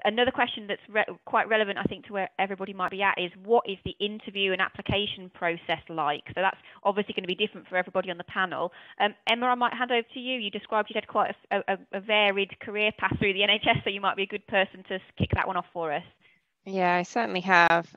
Another question that's quite relevant, I think, to where everybody might be at is, what is the interview and application process like? So that's obviously going to be different for everybody on the panel. Emma, I might hand over to you. You described you'd had quite a varied career path through the NHS, so you might be a good person to kick that one off for us. Yeah, I certainly have.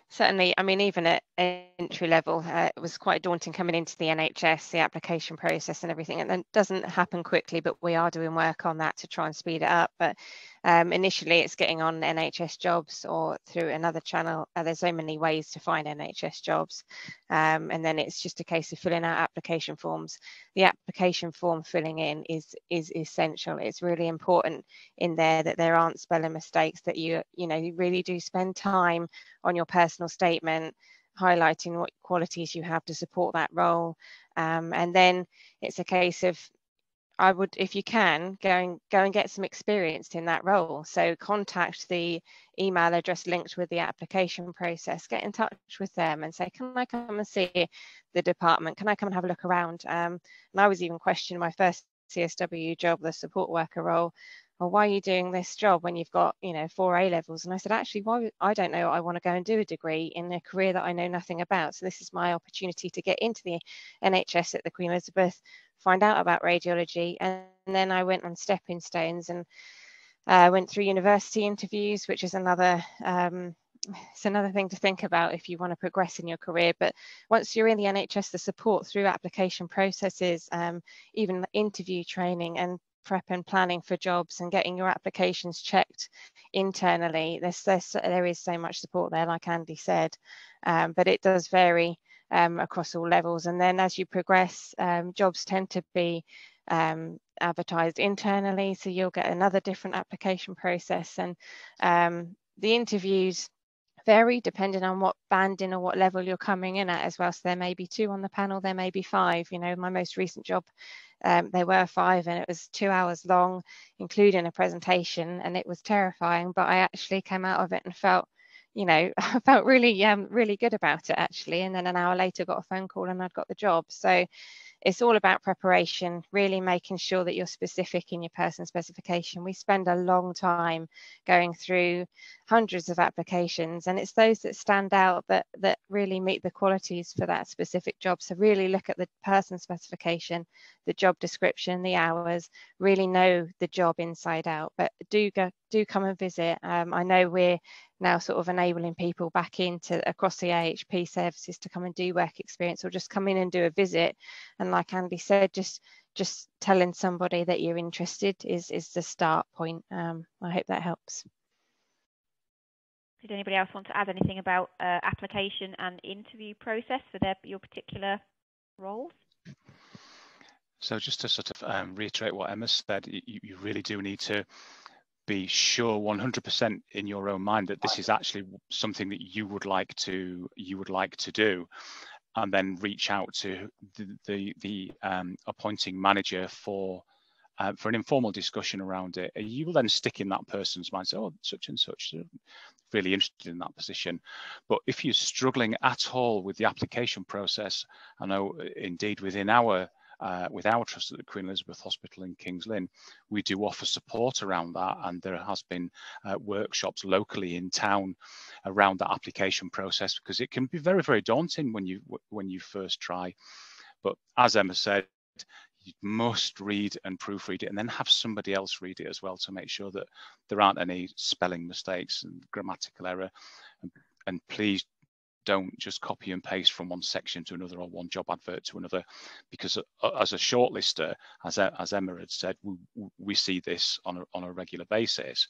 Certainly, I mean, even at entry level, it was quite daunting coming into the NHS, the application process and everything. And it doesn't happen quickly, but we are doing work on that to try and speed it up. But initially, it's getting on NHS jobs or through another channel. There's so many ways to find NHS jobs. And then it's just a case of filling out application forms. The application form filling in is essential. It's really important in there that there aren't spelling mistakes, that you really do spend time on your personal statement, highlighting what qualities you have to support that role. And then it's a case of, I would, if you can, go and get some experience in that role. So contact the email address linked with the application process, get in touch with them and say, can I come and see the department? Can I come and have a look around? And I was even questioning my first CSW job, the support worker role. Well, why are you doing this job when you've got, 4 A levels? And I said, actually, why? I don't know. I want to go and do a degree in a career that I know nothing about. So this is my opportunity to get into the NHS at the Queen Elizabeth, find out about radiology. And then I went on stepping stones and went through university interviews, which is another it's another thing to think about if you want to progress in your career. But once you're in the NHS, the support through application processes, even interview training and prep and planning for jobs and getting your applications checked internally, there is so much support there, like Andy said, but it does vary across all levels. And then as you progress, jobs tend to be advertised internally, so you'll get another different application process. And the interviews vary depending on what banding or what level you're coming in at as well. So there may be 2 on the panel, there may be 5. My most recent job, there were 5, and it was 2 hours long, including a presentation, and it was terrifying, but I actually came out of it and felt I felt really good about it, actually. And then an hour later got a phone call and I'd got the job. So it's all about preparation, really making sure that you're specific in your person specification. We spend a long time going through hundreds of applications, and it's those that stand out that really meet the qualities for that specific job. So really look at the person specification, the job description, the hours, really know the job inside out. But do come and visit. I know we're now sort of enabling people back into across the AHP services to come and do work experience, or just come in and do a visit. And like Andy said, just telling somebody that you're interested is the start point. I hope that helps. Did anybody else want to add anything about application and interview process for your particular roles? So just to sort of reiterate what Emma said, you really do need to be sure 100% in your own mind that this is actually something that you would like to do, and then reach out to the appointing manager for an informal discussion around it. You will then stick in that person's mind, say, oh, such and such, really interested in that position. But if you're struggling at all with the application process, I know indeed with our trust at the Queen Elizabeth Hospital in King's Lynn, we do offer support around that, and there has been workshops locally in town around that application process, because it can be very, very daunting when you first try. But as Emma said, you must read and proofread it, and then have somebody else read it as well to make sure that there aren't any spelling mistakes and grammatical error. And please don't just copy and paste from one section to another or one job advert to another, because as a shortlister, as Emma had said, we see this on a regular basis,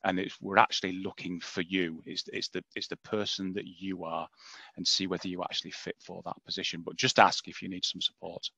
and we're actually looking for you. It's the person that you are, and see whether you actually fit for that position. But just ask if you need some support.